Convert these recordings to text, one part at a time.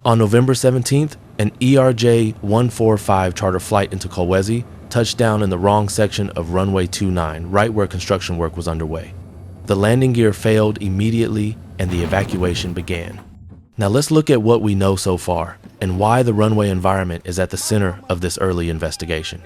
On November 17th, an ERJ-145 charter flight into Kolwezi touched down in the wrong section of runway 29, right where construction work was underway. The landing gear failed immediately and the evacuation began. Now let's look at what we know so far and why the runway environment is at the center of this early investigation.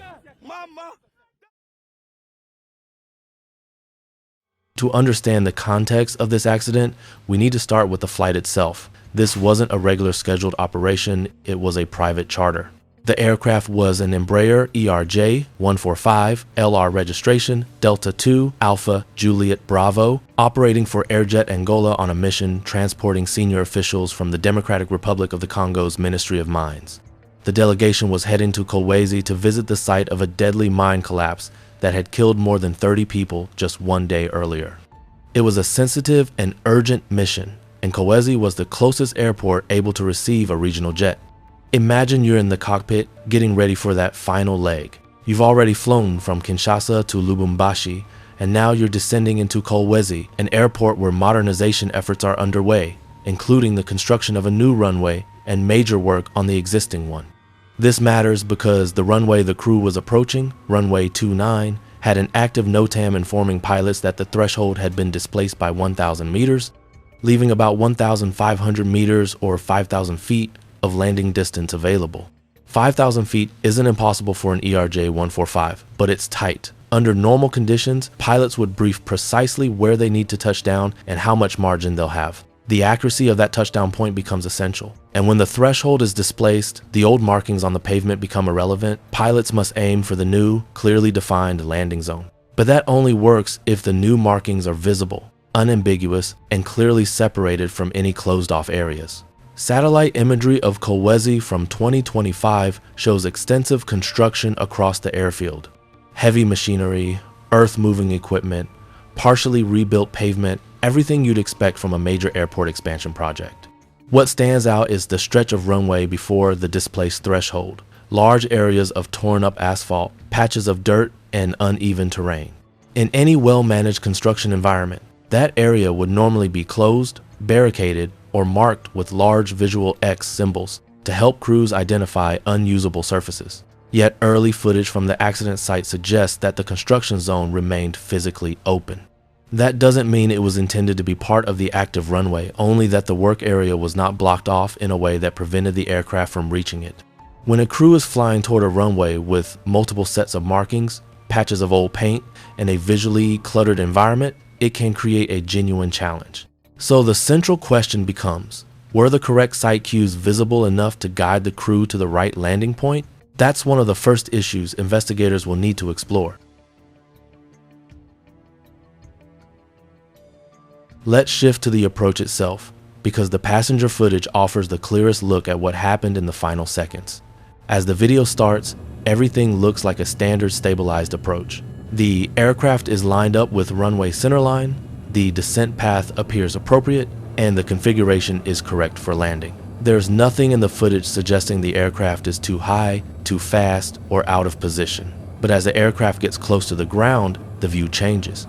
To understand the context of this accident, we need to start with the flight itself. This wasn't a regular scheduled operation, it was a private charter. The aircraft was an Embraer ERJ-145, LR registration, Delta 2, Alpha, Juliet, Bravo, operating for Airjet Angola on a mission transporting senior officials from the Democratic Republic of the Congo's Ministry of Mines. The delegation was heading to Kolwezi to visit the site of a deadly mine collapse that had killed more than 30 people just one day earlier. It was a sensitive and urgent mission, and Kolwezi was the closest airport able to receive a regional jet. Imagine you're in the cockpit getting ready for that final leg. You've already flown from Kinshasa to Lubumbashi, and now you're descending into Kolwezi, an airport where modernization efforts are underway, including the construction of a new runway and major work on the existing one. This matters because the runway the crew was approaching, runway 29, had an active NOTAM informing pilots that the threshold had been displaced by 1,000 meters, leaving about 1,500 meters or 5,000 feet of landing distance available. 5,000 feet isn't impossible for an ERJ-145, but it's tight. Under normal conditions, pilots would brief precisely where they need to touch down and how much margin they'll have. The accuracy of that touchdown point becomes essential. And when the threshold is displaced, the old markings on the pavement become irrelevant. Pilots must aim for the new, clearly defined landing zone. But that only works if the new markings are visible, unambiguous, and clearly separated from any closed-off areas. Satellite imagery of Kolwezi from 2025 shows extensive construction across the airfield. Heavy machinery, earth-moving equipment, partially rebuilt pavement, everything you'd expect from a major airport expansion project. What stands out is the stretch of runway before the displaced threshold, large areas of torn up asphalt, patches of dirt, and uneven terrain. In any well-managed construction environment, that area would normally be closed, barricaded, or marked with large visual X symbols to help crews identify unusable surfaces. Yet early footage from the accident site suggests that the construction zone remained physically open. That doesn't mean it was intended to be part of the active runway, only that the work area was not blocked off in a way that prevented the aircraft from reaching it. When a crew is flying toward a runway with multiple sets of markings, patches of old paint, and a visually cluttered environment, it can create a genuine challenge. So the central question becomes, were the correct site cues visible enough to guide the crew to the right landing point? That's one of the first issues investigators will need to explore. Let's shift to the approach itself, because the passenger footage offers the clearest look at what happened in the final seconds. As the video starts, everything looks like a standard stabilized approach. The aircraft is lined up with runway centerline, the descent path appears appropriate, and the configuration is correct for landing. There's nothing in the footage suggesting the aircraft is too high, too fast, or out of position. But as the aircraft gets close to the ground, the view changes.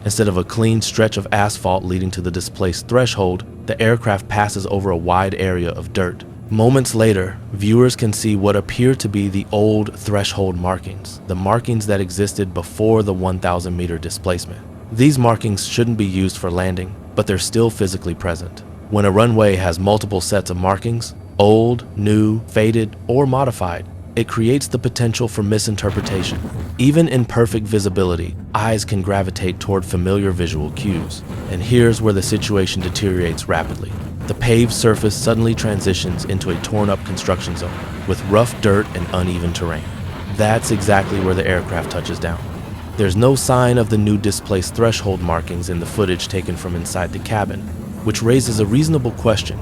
Instead of a clean stretch of asphalt leading to the displaced threshold, the aircraft passes over a wide area of dirt. Moments later, viewers can see what appear to be the old threshold markings, the markings that existed before the 1,000-meter displacement. These markings shouldn't be used for landing, but they're still physically present. When a runway has multiple sets of markings, old, new, faded, or modified, it creates the potential for misinterpretation. Even in perfect visibility, eyes can gravitate toward familiar visual cues. And here's where the situation deteriorates rapidly. The paved surface suddenly transitions into a torn-up construction zone with rough dirt and uneven terrain. That's exactly where the aircraft touches down. There's no sign of the new displaced threshold markings in the footage taken from inside the cabin, which raises a reasonable question.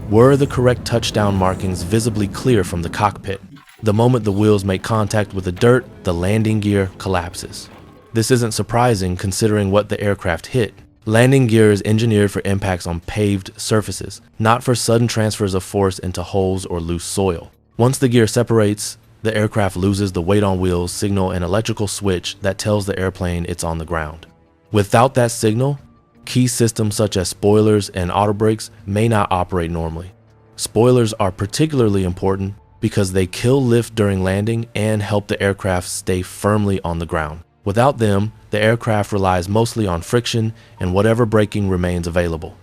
Were the correct touchdown markings visibly clear from the cockpit? The moment the wheels make contact with the dirt, the landing gear collapses. This isn't surprising considering what the aircraft hit. Landing gear is engineered for impacts on paved surfaces, not for sudden transfers of force into holes or loose soil. Once the gear separates, the aircraft loses the weight on wheels signal an electrical switch that tells the airplane it's on the ground. Without that signal, key systems such as spoilers and auto brakes may not operate normally. Spoilers are particularly important because they kill lift during landing and help the aircraft stay firmly on the ground. Without them, the aircraft relies mostly on friction and whatever braking remains available.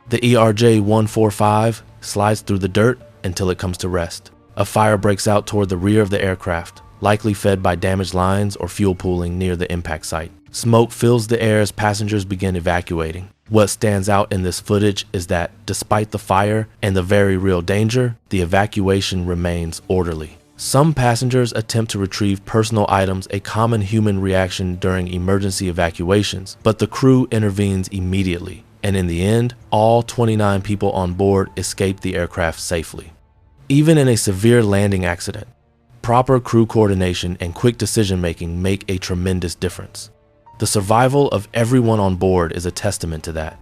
The ERJ-145 slides through the dirt until it comes to rest. A fire breaks out toward the rear of the aircraft, likely fed by damaged lines or fuel pooling near the impact site. Smoke fills the air as passengers begin evacuating. What stands out in this footage is that, despite the fire and the very real danger, the evacuation remains orderly. Some passengers attempt to retrieve personal items, a common human reaction during emergency evacuations, but the crew intervenes immediately, and in the end, all 29 people on board escape the aircraft safely. Even in a severe landing accident, proper crew coordination and quick decision-making make a tremendous difference. The survival of everyone on board is a testament to that.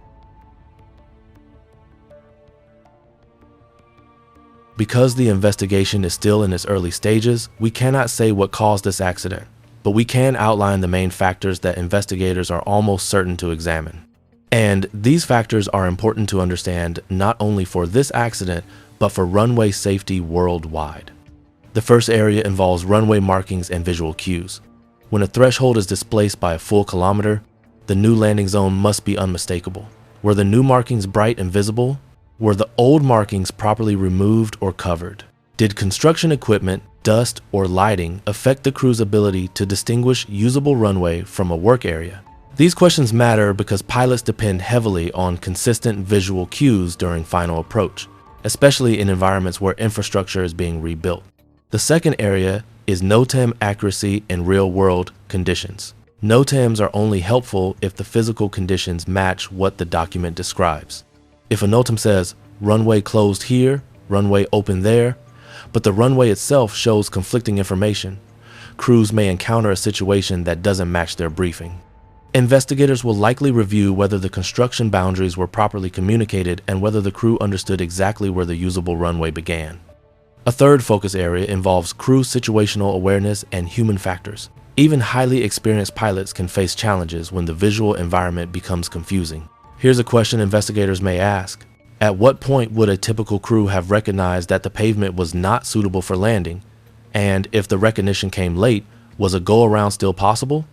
Because the investigation is still in its early stages, we cannot say what caused this accident, but we can outline the main factors that investigators are almost certain to examine. And these factors are important to understand not only for this accident, but for runway safety worldwide. The first area involves runway markings and visual cues. When a threshold is displaced by a full kilometer, the new landing zone must be unmistakable. Were the new markings bright and visible? Were the old markings properly removed or covered? Did construction equipment, dust, or lighting affect the crew's ability to distinguish usable runway from a work area? These questions matter because pilots depend heavily on consistent visual cues during final approach, especially in environments where infrastructure is being rebuilt. The second area is NOTAM accuracy in real-world conditions. NOTAMs are only helpful if the physical conditions match what the document describes. If a NOTAM says, runway closed here, runway open there, but the runway itself shows conflicting information, crews may encounter a situation that doesn't match their briefing. Investigators will likely review whether the construction boundaries were properly communicated and whether the crew understood exactly where the usable runway began. A third focus area involves crew situational awareness and human factors. Even highly experienced pilots can face challenges when the visual environment becomes confusing. Here's a question investigators may ask. At what point would a typical crew have recognized that the pavement was not suitable for landing? And if the recognition came late, was a go-around still possible?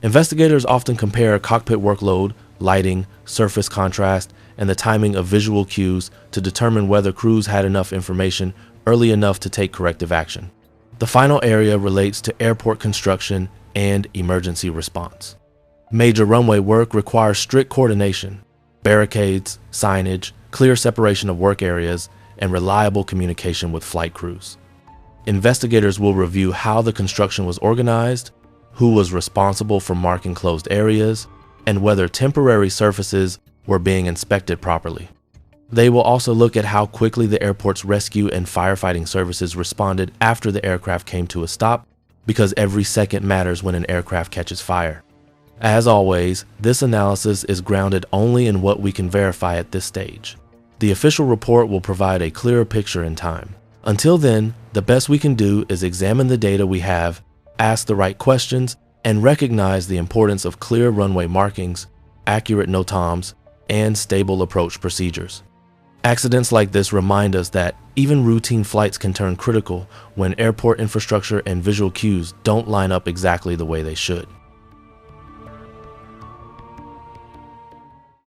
Investigators often compare cockpit workload, lighting, surface contrast, and the timing of visual cues to determine whether crews had enough information early enough to take corrective action. The final area relates to airport construction and emergency response. Major runway work requires strict coordination, barricades, signage, clear separation of work areas, and reliable communication with flight crews. Investigators will review how the construction was organized, who was responsible for marking closed areas, and whether temporary surfaces were being inspected properly. They will also look at how quickly the airport's rescue and firefighting services responded after the aircraft came to a stop, because every second matters when an aircraft catches fire. As always, this analysis is grounded only in what we can verify at this stage. The official report will provide a clearer picture in time. Until then, the best we can do is examine the data we have, ask the right questions, and recognize the importance of clear runway markings, accurate NOTAMs, and stable approach procedures. Accidents like this remind us that even routine flights can turn critical when airport infrastructure and visual cues don't line up exactly the way they should.